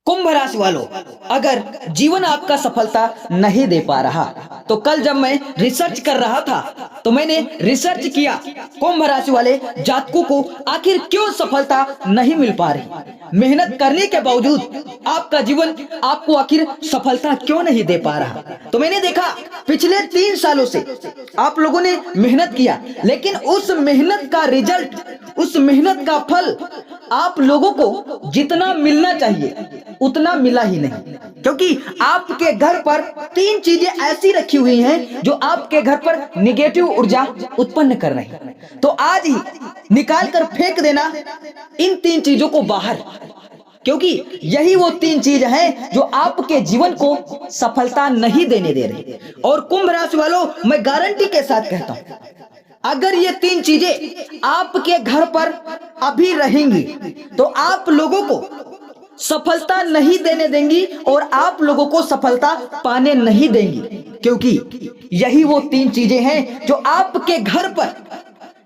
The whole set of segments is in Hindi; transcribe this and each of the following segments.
कुंभ राशि वालों, अगर जीवन आपका सफलता नहीं दे पा रहा तो कल जब मैं रिसर्च कर रहा था तो मैंने रिसर्च किया कुंभ राशि वाले जातकों को आखिर क्यों सफलता नहीं मिल पा रही। मेहनत करने के बावजूद आपका जीवन आपको आखिर सफलता क्यों नहीं दे पा रहा। तो मैंने देखा पिछले 3 सालों से आप लोगों ने मेहनत किया, लेकिन उस मेहनत का रिजल्ट, उस मेहनत का फल आप लोगों को जितना मिलना चाहिए उतना मिला ही नहीं, क्योंकि आपके घर पर 3 चीजें ऐसी रखी हुई हैं जो आपके घर पर निगेटिव ऊर्जा उत्पन्न कर रही हैं। तो आज ही निकाल कर फेंक देना इन 3 चीजों को बाहर, क्योंकि यही वो 3 चीज हैं जो आपके जीवन को सफलता नहीं देने दे रही। और कुंभ राशि वालों, मैं गारंटी के साथ कहता हूं, अगर ये 3 चीजें आपके घर पर अभी रहेंगी तो आप लोगों को सफलता नहीं देने देंगी और आप लोगों को सफलता पाने नहीं देंगी, क्योंकि यही वो 3 चीजें हैं जो आपके घर पर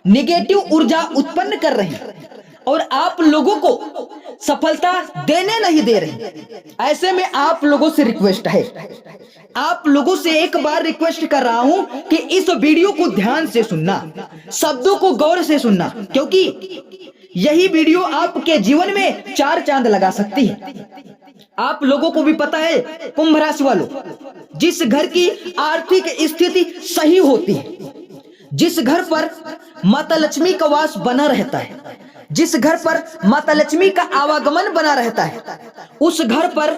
निगेटिव ऊर्जा उत्पन्न कर रही हैं और आप लोगों को सफलता देने नहीं दे रही। ऐसे में आप लोगों से रिक्वेस्ट है, आप लोगों से एक बार रिक्वेस्ट कर रहा हूं कि इस वीडियो को ध्यान से सुनना, शब्दों को गौर से सुनना, क्योंकि यही वीडियो आपके जीवन में 4 चांद लगा सकती है। आप लोगों को भी पता है कुंभ राशि वालों, जिस घर की आर्थिक स्थिति सही होती है, जिस घर पर माता लक्ष्मी का वास बना रहता है, जिस घर पर माता लक्ष्मी का आवागमन बना रहता है, उस घर पर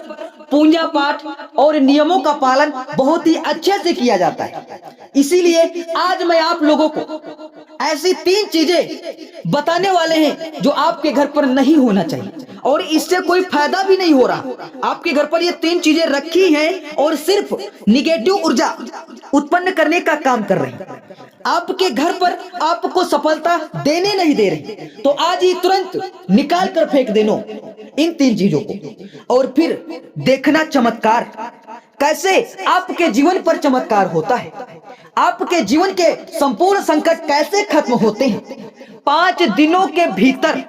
पूजा पाठ और नियमों का पालन बहुत ही अच्छे से किया जाता है। इसीलिए आज मैं आप लोगों को ऐसी 3 चीजें बताने वाले हैं जो आपके घर पर नहीं होना चाहिए और इससे कोई फायदा भी नहीं हो रहा। आपके घर पर ये 3 चीजें रखी हैं और सिर्फ निगेटिव ऊर्जा उत्पन्न करने का काम कर रही हैं, आपके घर पर आपको सफलता देने नहीं दे रही। तो आज ही तुरंत निकाल कर फेंक देनो इन 3 चीजों को और फिर देखना चमत्कार कैसे आपके जीवन पर चमत्कार होता है, आपके जीवन के संपूर्ण संकट कैसे खत्म होते हैं। 5 दिनों के भीतर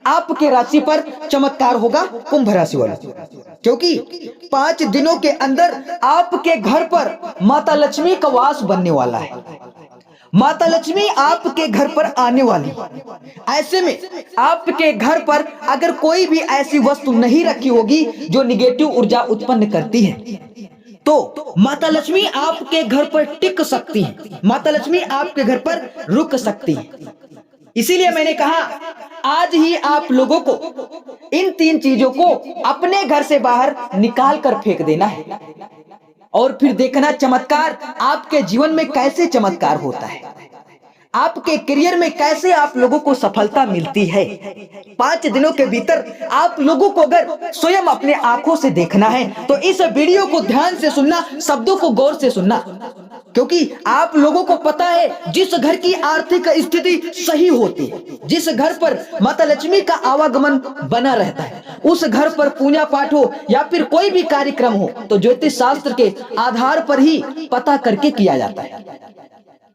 आपके राशि पर चमत्कार होगा कुंभ राशि वालों, क्योंकि 5 दिनों के अंदर आपके घर पर माता लक्ष्मी का वास बनने वाला है, माता लक्ष्मी आपके घर पर आने वाली। ऐसे में आपके घर पर अगर कोई भी ऐसी वस्तु नहीं रखी होगी जो निगेटिव ऊर्जा उत्पन्न करती है, तो माता लक्ष्मी आपके घर पर टिक सकती है, माता लक्ष्मी आपके घर पर रुक सकती है। इसीलिए मैंने कहा आज ही आप लोगों को इन 3 चीजों को अपने घर से बाहर निकाल कर फेंक देना है और फिर देखना चमत्कार आपके जीवन में कैसे चमत्कार होता है, आपके करियर में कैसे आप लोगों को सफलता मिलती है। 5 दिनों के भीतर आप लोगों को अगर स्वयं अपने आंखों से देखना है तो इस वीडियो को ध्यान से सुनना, शब्दों को गौर से सुनना, क्योंकि आप लोगों को पता है जिस घर की आर्थिक स्थिति सही होती है, जिस घर पर माता लक्ष्मी का आवागमन बना रहता है, उस घर पर पूजा पाठ हो या फिर कोई भी कार्यक्रम हो तो ज्योतिष शास्त्र के आधार पर ही पता करके किया जाता है।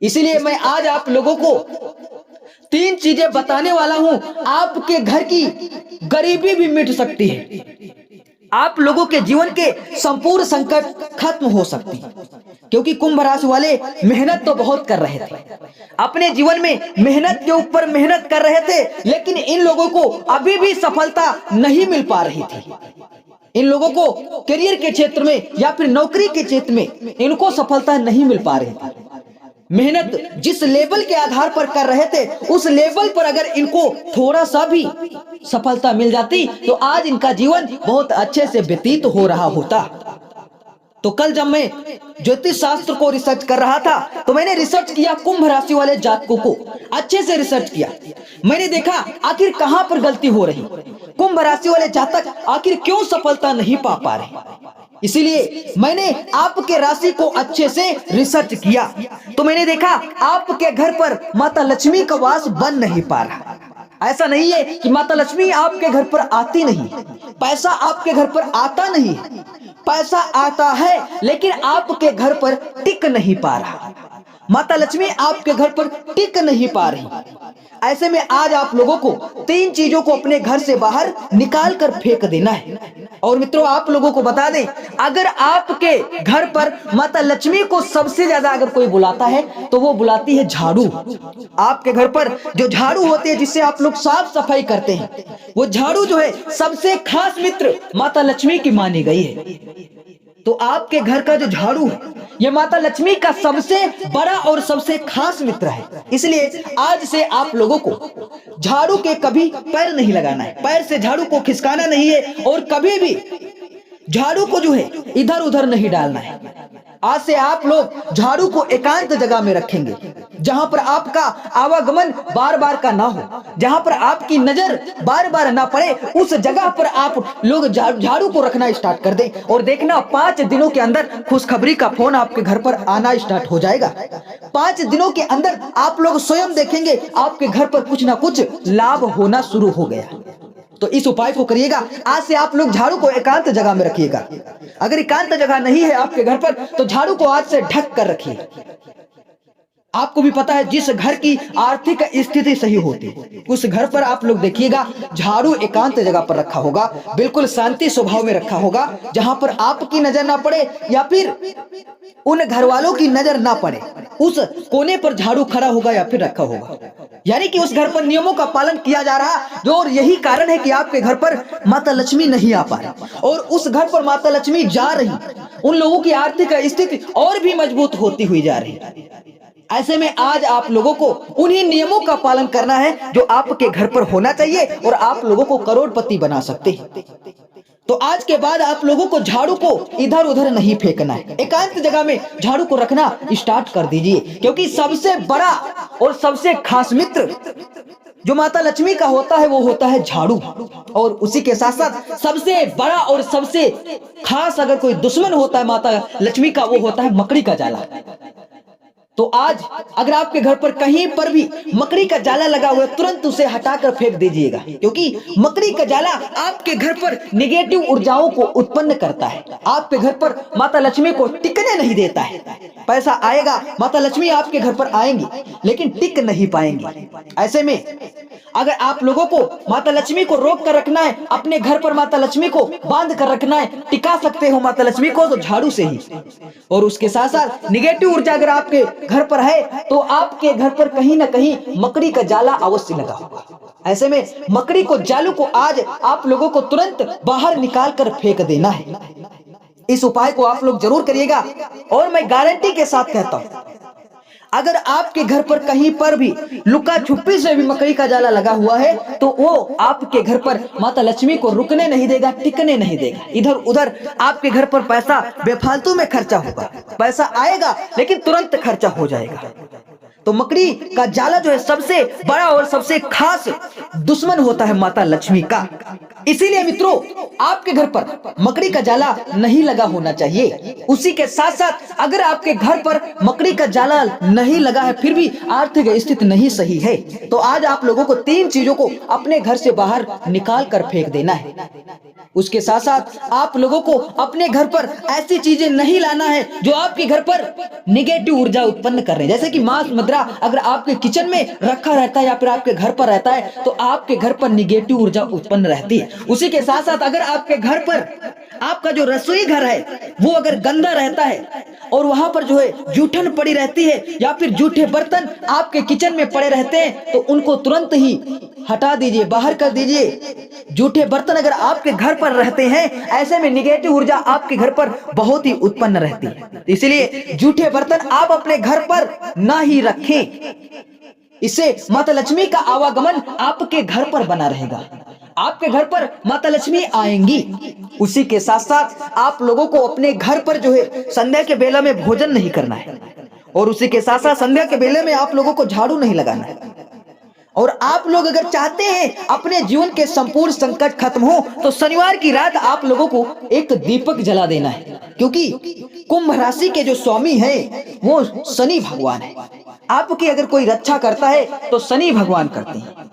इसीलिए मैं आज आप लोगों को 3 चीजें बताने वाला हूं, आपके घर की गरीबी भी मिट सकती है, आप लोगों के जीवन के संपूर्ण संकट खत्म हो सकती है। क्योंकि कुंभ राशि वाले मेहनत तो बहुत कर रहे थे, अपने जीवन में मेहनत के ऊपर मेहनत कर रहे थे, लेकिन इन लोगों को अभी भी सफलता नहीं मिल पा रही थी। इन लोगों को करियर के क्षेत्र में या फिर नौकरी के क्षेत्र में इनको सफलता नहीं मिल पा रही थी। मेहनत जिस लेवल के आधार पर कर रहे थे उस लेवल पर अगर इनको थोड़ा सा भी सफलता मिल जाती तो आज इनका जीवन बहुत अच्छे से व्यतीत हो रहा होता। तो कल जब मैं ज्योतिष शास्त्र को रिसर्च कर रहा था तो मैंने रिसर्च किया कुंभ राशि वाले जातकों को, अच्छे से रिसर्च किया। मैंने देखा आखिर कहां पर गलती हो रही, कुंभ राशि वाले जातक आखिर क्यों सफलता नहीं पा पा रहे। इसीलिए मैंने आपके राशि को अच्छे से रिसर्च किया तो मैंने देखा आपके घर पर माता लक्ष्मी का वास बन नहीं पा रहा। ऐसा नहीं है कि माता लक्ष्मी आपके घर पर आती नहीं, पैसा आपके घर पर आता नहीं, पैसा आता है लेकिन आपके घर पर टिक नहीं पा रहा, माता लक्ष्मी आपके घर पर टिक नहीं पा रही। ऐसे में आज आप लोगों को 3 चीजों को अपने घर से बाहर निकाल कर फेंक देना है। और मित्रों आप लोगों को बता दें, अगर आपके घर पर माता लक्ष्मी को सबसे ज्यादा अगर कोई बुलाता है तो वो बुलाती है झाड़ू। आपके घर पर जो झाड़ू होते हैं जिससे आप लोग साफ सफाई करते हैं, वो झाड़ू जो है सबसे खास मित्र माता लक्ष्मी की मानी गई है। तो आपके घर का जो झाड़ू है ये माता लक्ष्मी का सबसे बड़ा और सबसे खास मित्र है। इसलिए आज से आप लोगों को झाड़ू के कभी पैर नहीं लगाना है, पैर से झाड़ू को खिसकाना नहीं है और कभी भी झाड़ू को जो है इधर उधर नहीं डालना है। आज से आप लोग झाड़ू को एकांत जगह में रखेंगे जहां पर आपका आवागमन बार बार का ना हो, जहां पर आपकी नजर बार बार ना पड़े, उस जगह पर आप लोग झाड़ू को रखना स्टार्ट कर दें और देखना 5 दिनों के अंदर खुशखबरी का फोन आपके घर पर आना स्टार्ट हो जाएगा। 5 दिनों के अंदर आप लोग स्वयं देखेंगे आपके घर पर कुछ ना कुछ लाभ होना शुरू हो गया। तो इस उपाय को करिएगा। आज से आप लोग झाड़ू को एकांत जगह में रखिएगा। अगर एकांत जगह नहीं है आपके घर पर तो झाड़ू को आज से ढक कर रखिए। आपको भी पता है जिस घर की आर्थिक स्थिति सही होती है उस घर पर आप लोग देखिएगा झाड़ू एकांत जगह पर रखा होगा, बिल्कुल शांति स्वभाव में रखा होगा, जहां पर आपकी नजर ना पड़े या फिर उन घर वालों की नजर ना पड़े, उस कोने पर झाड़ू खड़ा होगा या फिर रखा होगा। यानी कि उस घर पर नियमों का पालन किया जा रहा जो, और यही कारण है कि आपके घर पर माता लक्ष्मी नहीं आ पा रही और उस घर पर माता लक्ष्मी जा रही, उन लोगों की आर्थिक स्थिति और भी मजबूत होती हुई जा रही। ऐसे में आज आप लोगों को उन्हीं नियमों का पालन करना है जो आपके घर पर होना चाहिए और आप लोगों को करोड़पति बना सकते हैं। तो आज के बाद आप लोगों को झाड़ू को इधर उधर नहीं फेंकना है, एकांत जगह में झाड़ू को रखना स्टार्ट कर दीजिए, क्योंकि सबसे बड़ा और सबसे खास मित्र जो माता लक्ष्मी का होता है वो होता है झाड़ू, और उसी के साथ साथ सबसे बड़ा और सबसे खास अगर कोई दुश्मन होता है माता लक्ष्मी का वो होता है मकड़ी का जाला। तो आज अगर आपके घर पर कहीं पर भी मकड़ी का जाला लगा हुआ है तुरंत उसे हटाकर फेंक दीजिएगा, क्योंकि मकड़ी का जाला आपके घर पर नेगेटिव ऊर्जाओं को उत्पन्न करता है, आपके घर पर माता लक्ष्मी को टिकने नहीं देता है। पैसा आएगा, माता लक्ष्मी आपके घर पर आएंगी लेकिन टिक नहीं पाएंगी। ऐसे में अगर आप लोगों को माता लक्ष्मी को रोक कर रखना है, अपने घर पर माता लक्ष्मी को बांध कर रखना है, टिका सकते हो माता लक्ष्मी को तो झाड़ू से ही। और उसके साथ साथ निगेटिव ऊर्जा अगर आपके घर पर है तो आपके घर पर कहीं ना कहीं मकड़ी का जाला अवश्य लगा होगा। ऐसे में मकड़ी को, जालू को आज आप लोगों को तुरंत बाहर निकाल कर फेंक देना है। इस उपाय को आप लोग जरूर करिएगा और मैं गारंटी के साथ कहता हूं अगर आपके घर पर कहीं पर भी लुका छुपी से भी मकड़ी का जाला लगा हुआ है तो वो आपके घर पर माता लक्ष्मी को रुकने नहीं देगा, टिकने नहीं देगा। इधर उधर आपके घर पर पैसा बेफालतू में खर्चा होगा, पैसा आएगा लेकिन तुरंत खर्चा हो जाएगा। तो मकड़ी का जाला जो है सबसे बड़ा और सबसे खास दुश्मन होता है माता लक्ष्मी का। इसीलिए मित्रों आपके घर पर मकड़ी का जाला नहीं लगा होना चाहिए। उसी के साथ साथ अगर आपके घर पर मकड़ी का जाला नहीं लगा है फिर भी आर्थिक स्थिति नहीं सही है तो आज आप लोगों को 3 चीजों को अपने घर से बाहर निकाल कर फेंक देना है। उसके साथ साथ आप लोगों को अपने घर पर ऐसी चीजें नहीं लाना है जो आपके घर पर निगेटिव ऊर्जा उत्पन्न कर रहे हैं, जैसे कि मांस मुद्रा अगर आपके किचन में रखा रहता है या फिर आपके घर पर रहता है तो आपके घर पर निगेटिव ऊर्जा उत्पन्न रहती है। उसी के साथ साथ अगर आपके घर पर आपका जो रसोई घर है वो अगर गंदा रहता है और वहां पर जो है जूठन पड़ी रहती है या फिर जूठे बर्तन आपके किचन में पड़े रहते हैं तो उनको तुरंत ही हटा दीजिए, बाहर कर दीजिए। जूठे बर्तन अगर आपके घर पर रहते हैं ऐसे में निगेटिव ऊर्जा आपके घर पर बहुत ही उत्पन्न रहती है। इसलिए जूठे बर्तन आप अपने घर पर ना ही रखें, इससे माता लक्ष्मी का आवागमन आपके घर पर बना रहेगा, आपके घर पर माता लक्ष्मी आएंगी। उसी के साथ साथ आप लोगों को अपने घर पर जो है संध्या के बेला में भोजन नहीं करना है और उसी के साथ साथ संध्या के बेले में आप लोगों को झाड़ू नहीं लगाना है। और आप लोग अगर चाहते हैं अपने जीवन के संपूर्ण संकट खत्म हो तो शनिवार की रात आप लोगों को एक दीपक जला देना है, क्योंकि कुंभ राशि के जो स्वामी है वो शनि भगवान है। आपकी अगर कोई रक्षा करता है तो शनि भगवान करते हैं।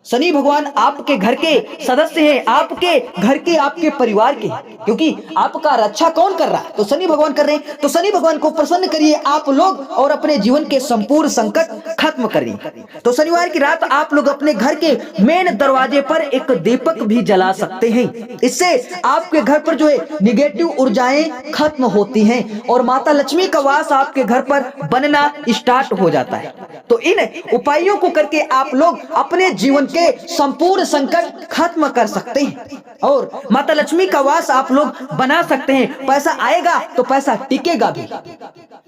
शनि भगवान आपके घर के सदस्य हैं, आपके घर के, आपके परिवार के, क्योंकि आपका रक्षा कौन कर रहा है? तो शनि भगवान कर रहे हैं। तो शनि भगवान को प्रसन्न करिए आप लोग और अपने जीवन के संपूर्ण संकट खत्म करिए। तो शनिवार की रात आप लोग अपने घर के मेन दरवाजे पर एक दीपक भी जला सकते हैं। इससे आपके घर पर जो है निगेटिव ऊर्जाएं खत्म होती हैं और माता लक्ष्मी का वास आपके घर पर बनना स्टार्ट हो जाता है। तो इन उपायों को करके आप लोग अपने जीवन के संपूर्ण संकट खत्म कर सकते हैं और माता लक्ष्मी का वास आप लोग बना सकते हैं। पैसा आएगा तो पैसा टिकेगा भी।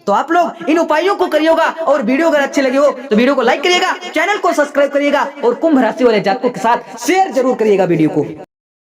तो आप लोग इन उपायों को करिएगा और वीडियो अगर अच्छे लगे हो तो वीडियो को लाइक करिएगा, चैनल को सब्सक्राइब करिएगा और कुंभ राशि वाले जातकों के साथ शेयर जरूर करिएगा वीडियो को।